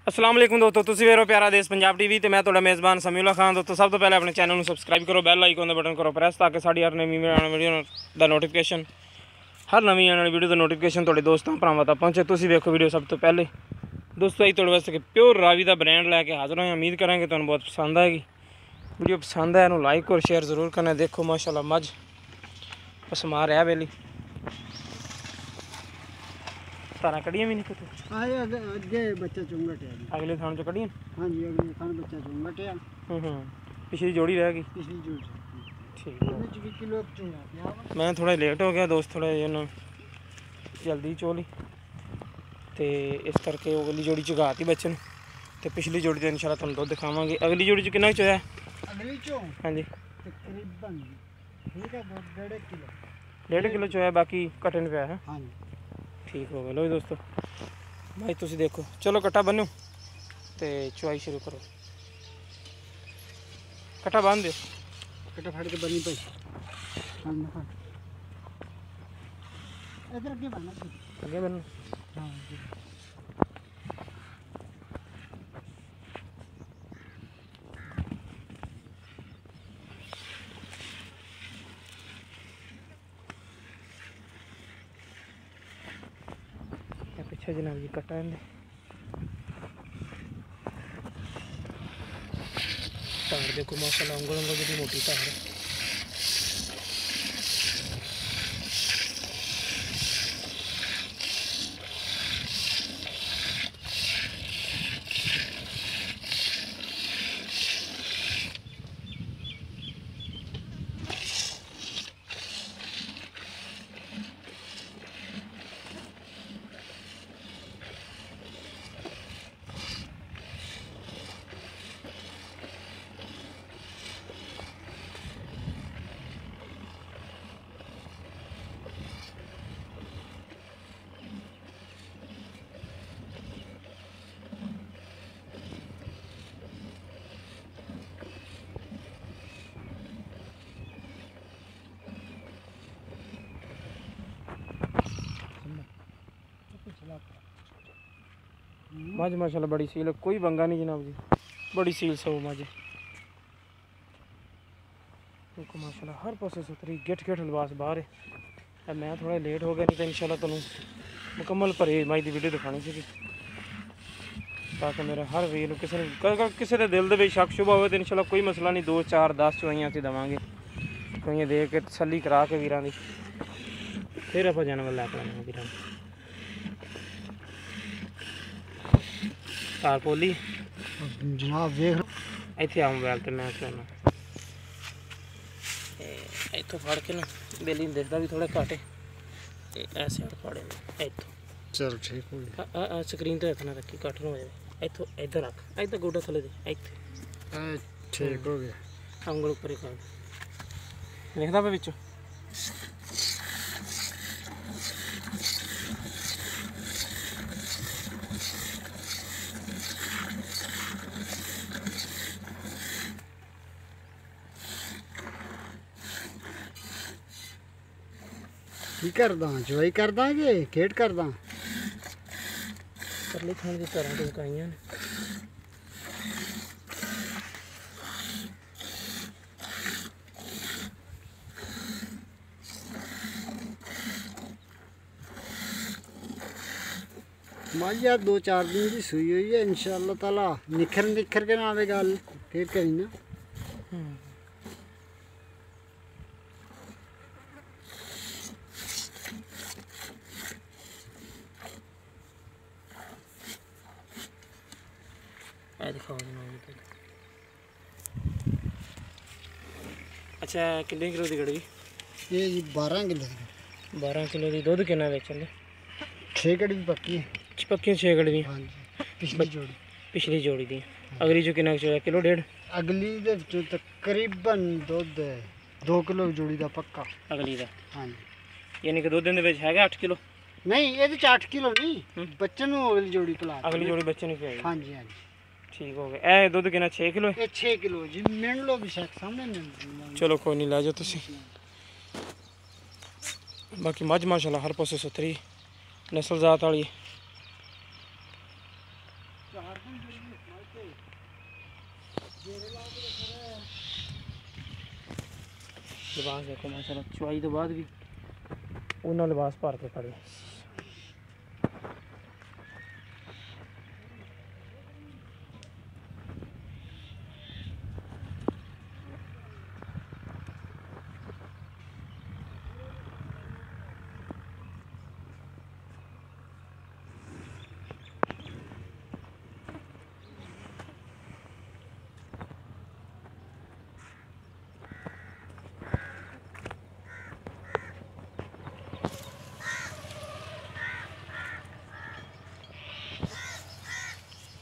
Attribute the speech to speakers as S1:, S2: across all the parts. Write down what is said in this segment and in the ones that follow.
S1: अस्सलाम वालेकुम दोस्तों, तुसीं वेख रहे हो प्यारा देश पंजाब टीवी तो मैं तुहाडा मेज़बान समीउल्लाह खान। दोस्तों सब तो पहले अपने चैनल को सबसक्राइब करो, बैल आइकन का बटन करो प्रेस ताकि साड़ी हर नवी वीडियो का नोटिफिकेशन हर नवी आने वाली वीडियो का नोटिफिकेशन तुहाडे दोस्तों भरावां तक पहुंचे। तुसीं वेखो वीडियो सब तो पहले। दोस्तों असीं तुहाडे वास्ते प्योर रावी का ब्रांड लैके हाज़र होए। उम्मीद करांगे तुहानूं बहुत पसंद आएगी। वीडियो पसंद आए लाइक और शेयर जरूर करना। देखो माशाल्लाह मझ पसमार है वेली तारा कड़ियां भी नहीं कुछ
S2: अगे बच्चा चुंगट है
S1: अगले थान चो कड़ियां।
S2: हाँ जी अगले थान बच्चा चुंगट है।
S1: पिछली जोड़ी रह गई।
S2: पिछली जोड़ी
S1: ठीक है।
S2: किलो चुंगा
S1: मैं थोड़ा लेट हो गया दोस्त, थोड़ा ना जल्दी चोली तो इस करके अगली जोड़ी चुगाती बच्चे तो पिछली जोड़ी तो इंशाल्लाह तुहानूं दुद्ध दिखावांगे। अगली जोड़ी च कितना चोया?
S2: अगली चो
S1: हाँ जी
S2: तकरीबन ठीक है 1.5 किलो
S1: 1.5 किलो चोया, बाकी कटन पे है।
S2: हाँ जी
S1: ठीक हो गया। लो दोस्तों भाई तुम देखो, चलो कट्टा बनो तो चुआई शुरू करो। कट्टा बांध दो,
S2: कट्टा फाड़ के बनी पाई। हाँ ना इधर आगे बना
S1: आगे बनो।
S2: हाँ जी
S1: पीछे जनाब जी कट्टा इन्हें तार देखो माशाल्लाह अंगल अंगल जी मोटी तार है। मझ माशाल्लाह बड़ी सील है, कोई बंगा नहीं जनाब जी, बड़ी सील सो मझ देखो माशाल्लाह हर पासे सुथरी गिट गिट लिबास बाहर है। मैं थोड़ा लेट हो गया, नहीं तो इंशाल्लाह तुहानूं मुकम्मल भरे मझ की वीडियो दिखानी सी ताकि मेरा हर वीर किसी के दिल के शक शुभ हो तो इंशाल्लाह कोई मसला नहीं। 2 4 10 चुआइयां असीं देवांगे, चुआइयां दे के तसल्ली करा के वीरां दी फिर आप जानवर लैके आने वीरां तारपोली
S2: जनाब देख
S1: इतने आ मोबाइल तो मैं कहना इतों फड़ के ना बेली दिखता भी थोड़ा घट है। ऐसे फाड़े इतों
S2: चल ठीक हो गया।
S1: स्क्रीन तो रखना रखी घट ना हो जाए। इतों इधर रख, इधर गोडा थले दे इतने
S2: ठीक हो गया।
S1: अंगल उपर ही कर लिखता पे बिचों
S2: की करदा चुआई करदा जे खेड करदा
S1: परले खाने की तरह तो काइयां ने
S2: माइया 2 4 दिन की सुई हुई है इंशाअल्लाह ताला निखर के ना आवे गल फिर कहीं ना।
S1: दिखाओ अच्छा कितने किलो की कड़ी?
S2: ये जी 12 किलो की।
S1: 12 किलो की दुध कितना बेचन दे?
S2: 6 कड़ी पक्की
S1: पक्की 6 कड़ी
S2: हाँ जी पिछली जोड़ी
S1: पिछली जोड़ी दी। अगली जो कितना चोया? किलो 1.5।
S2: अगली दे विचों तकरीबन दुध 2 किलो जोड़ी का पक्का
S1: अगली का
S2: हाँ जी।
S1: यानी कि दुध दिन है 8 किलो
S2: नहीं ये 8 किलो नहीं बच्चे अगली जोड़ी पिला
S1: अगली जोड़ी बच्चे नहीं पिलाई।
S2: हाँ जी हाँ जी
S1: ठीक हो गया। ए दुध कितना 6 किलो है?
S2: ये 6 किलो जी मिल लो भी सामने मिल।
S1: चलो कोई नहीं ला जाओ तुसी। बाकी मझ माशाल्लाह हर पासे सुथरी नस्ल जात वाली
S2: 4 दिन जरूरी मालते जेरे ला के खड़ा है
S1: लिबास देखो माशाल्लाह चुआई तो बाद भी उन्होंने लिबास भर के खड़े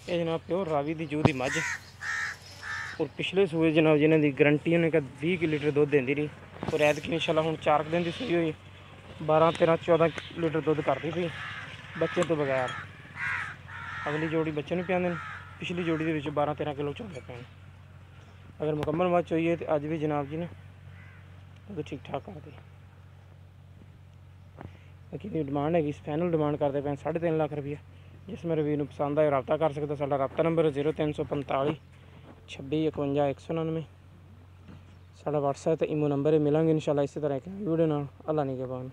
S1: ये जनाब प्योर रावी की जूह की मझ और पिछले सूए जनाब जिन्हों की गारंटी उन्हें 20 लीटर दुध देंदी रही और ऐतकी इंशाल्लाह हुण 4 दिन की सूई हुई 12 13 14 लीटर दुध करती पई बच्चे तो बगैर अगली जोड़ी बच्चे नहीं पियाने पिछली जोड़ी के 12 13 किलो चलते पे अगर मुकम्मल मझ होई तो अज भी जनाब जी ने तो ठीक ठाक कर दी बाकी डिमांड हैगी फाइनल डिमांड करते पे 3.5 लाख रुपये जिस मेरे वीर को पसंद आए रबता कर सकता साडा रबता नंबर 0345 26 51 199 साडा व्हाट्सएप तो इमो नंबर है मिलेंगे इंशाल्लाह इसी तरह एक वीडियो नाल अल्लाह निगहबान।